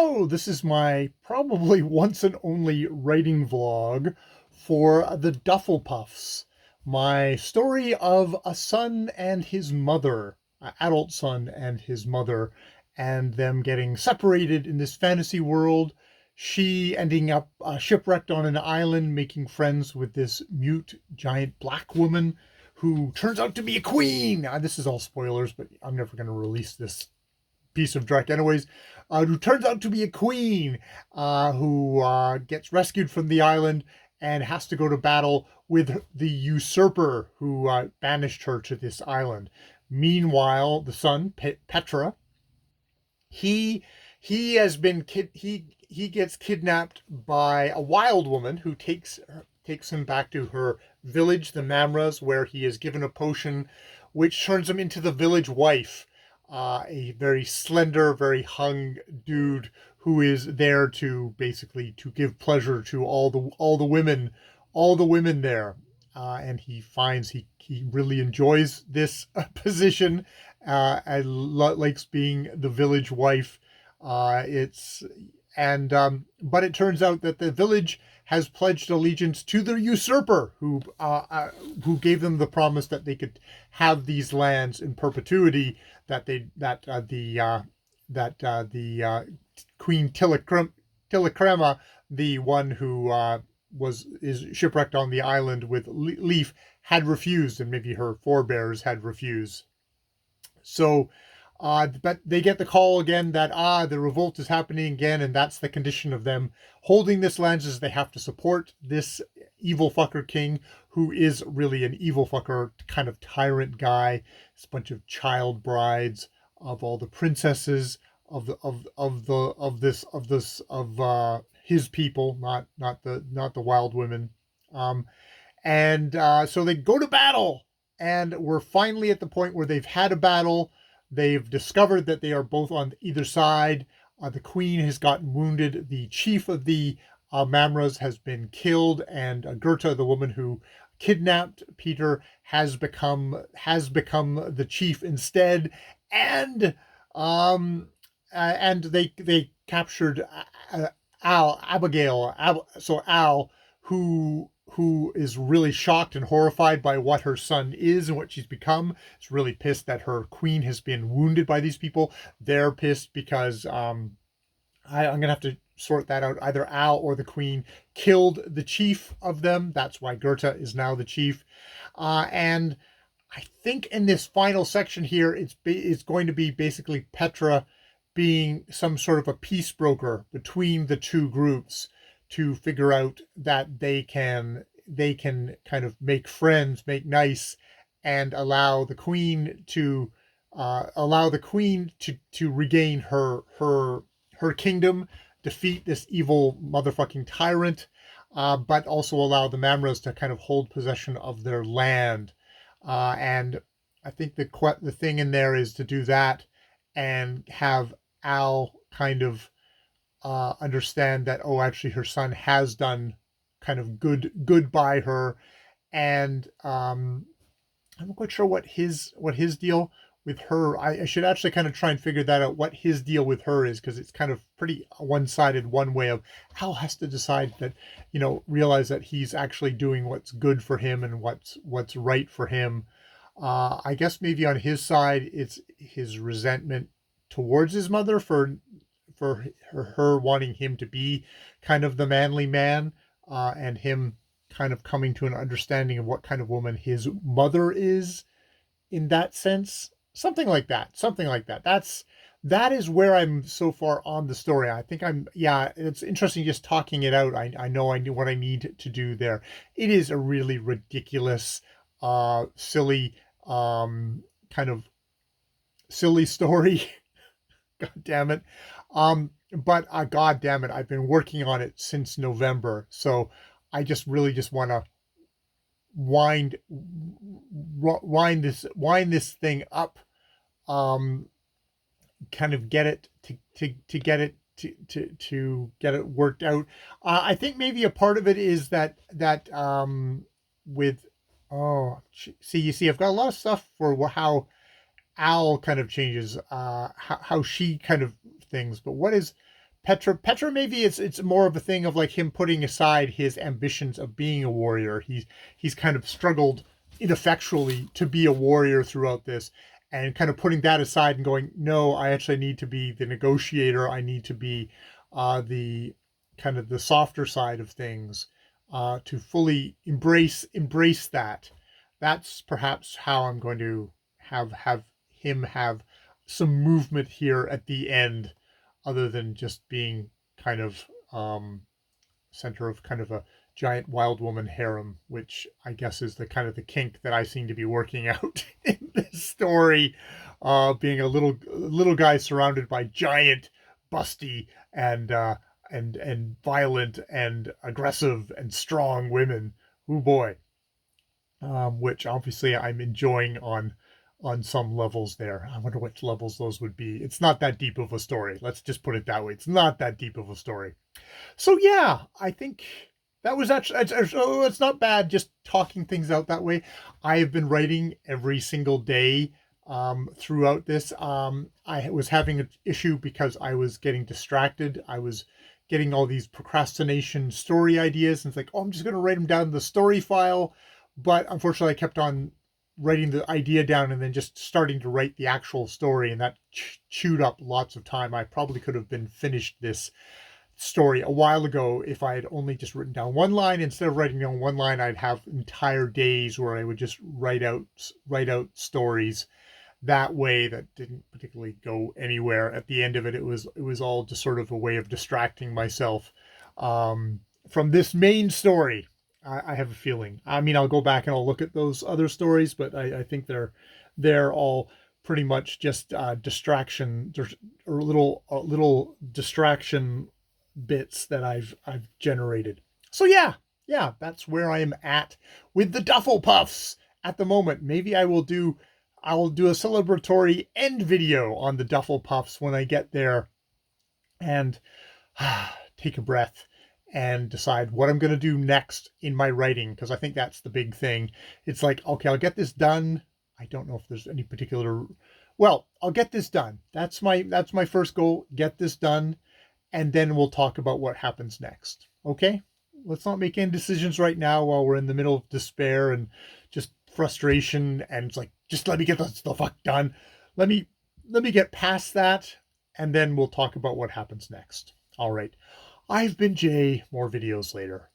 Hello, this is my probably once and only writing vlog for the Dfflpffs, my story of a son and his mother, an adult son and his mother, and them getting separated in this fantasy world. She ending up shipwrecked on an island, making friends with this mute giant black woman who turns out to be a queen. This is all spoilers, but I'm never going to release this piece of dreck anyways, who turns out to be a queen, who gets rescued from the island and has to go to battle with the usurper who banished her to this island. Meanwhile, the son, Petra, he has been he gets kidnapped by a wild woman who takes him back to her village, the Mamras, where he is given a potion which turns him into the village wife, a very slender, very hung dude who is there to basically to give pleasure to all the women there. And he finds he really enjoys this position, and likes being the village wife. It's and But it turns out that the village has pledged allegiance to the usurper, who gave them the promise that they could have these lands in perpetuity. That the Queen Tilikrema, the one who is shipwrecked on the island with Leaf, had refused, and maybe her forebears had refused. So, but they get the call again that the revolt is happening again, and that's the condition of them holding this land, is they have to support this evil fucker king, who is really an evil fucker kind of tyrant guy. It's a bunch of child brides of all the princesses of his people, not the wild women. So they go to battle, and we're finally at the point where they've had a battle. They've discovered that they are both on either side. The queen has gotten wounded. The chief of the Mamras has been killed, and Gerta, the woman who kidnapped Peter, has become the chief instead. And they captured Al, who is really shocked and horrified by what her son is and what she's become. Is really pissed that her queen has been wounded by these people. They're pissed because I'm gonna have to sort that out. Either Al or the queen killed the chief of them. That's why Gerta is now the chief. And I think in this final section here, it's going to be basically Petra being some sort of a peace broker between the two groups, to figure out that they can kind of make friends, make nice, and allow the queen to regain her kingdom, defeat this evil motherfucking tyrant, but also allow the Mamras to kind of hold possession of their land. And I think the thing in there is to do that and have Al kind of understand that, oh, actually her son has done kind of good by her. And I'm not quite sure what his deal with her. I should actually kind of try and figure that out, what his deal with her is, because it's kind of pretty one-sided one way of Al has to decide that, realize that he's actually doing what's good for him and what's right for him. I guess maybe on his side, it's his resentment towards his mother for her wanting him to be kind of the manly man, and him kind of coming to an understanding of what kind of woman his mother is in that sense. Something like that. That is where I'm so far on the story. I think it's interesting just talking it out. I know I knew what I need to do there. It is a really ridiculous, silly, kind of silly story. God damn it. But God damn it, I've been working on it since November. So I just really just want to wind this thing up, kind of get it to get it worked out. I think maybe a part of it is that with you see, I've got a lot of stuff for how Al kind of changes, how she kind of things. But what is Petra, maybe it's more of a thing of like him putting aside his ambitions of being a warrior. He's kind of struggled ineffectually to be a warrior throughout this, and kind of putting that aside and going, no, I actually need to be the negotiator. I need to be the kind of the softer side of things, to fully embrace that. That's perhaps how I'm going to have him have some movement here at the end, other than just being kind of center of kind of a giant wild woman harem, which I guess is the kind of the kink that I seem to be working out in this story, being a little guy surrounded by giant, busty, and violent and aggressive and strong women. Oh boy, which obviously I'm enjoying on some levels there. I wonder which levels those would be. It's not that deep of a story. Let's just put it that way. It's not that deep of a story. So yeah, I think that was actually, it's not bad just talking things out that way. I have been writing every single day throughout this. I was having an issue because I was getting distracted. I was getting all these procrastination story ideas, and it's like, oh, I'm just going to write them down in the story file. But unfortunately, I kept on writing the idea down and then just starting to write the actual story, and that chewed up lots of time. I probably could have been finished this story a while ago if I had only just written down one line. Instead of writing down one line, I'd have entire days where I would just write out stories that way that didn't particularly go anywhere. At the end of it, it was all just sort of a way of distracting myself from this main story. I have a feeling. I mean, I'll go back and I'll look at those other stories, but I think they're all pretty much just distraction or little distraction bits that I've generated. So yeah, that's where I am at with the Dfflpffs at the moment. Maybe I will do a celebratory end video on the Dfflpffs when I get there, and take a breath and decide what I'm going to do next in my writing, because I think that's the big thing. It's like, okay, I'll get this done. I don't know if there's any particular, well, I'll get this done. That's my first goal. Get this done, and then we'll talk about what happens next. Okay? Let's not make any decisions right now while we're in the middle of despair and just frustration, and it's like, just let me get the fuck done. Let me get past that, and then we'll talk about what happens next. All right. I've been Jay. More videos later.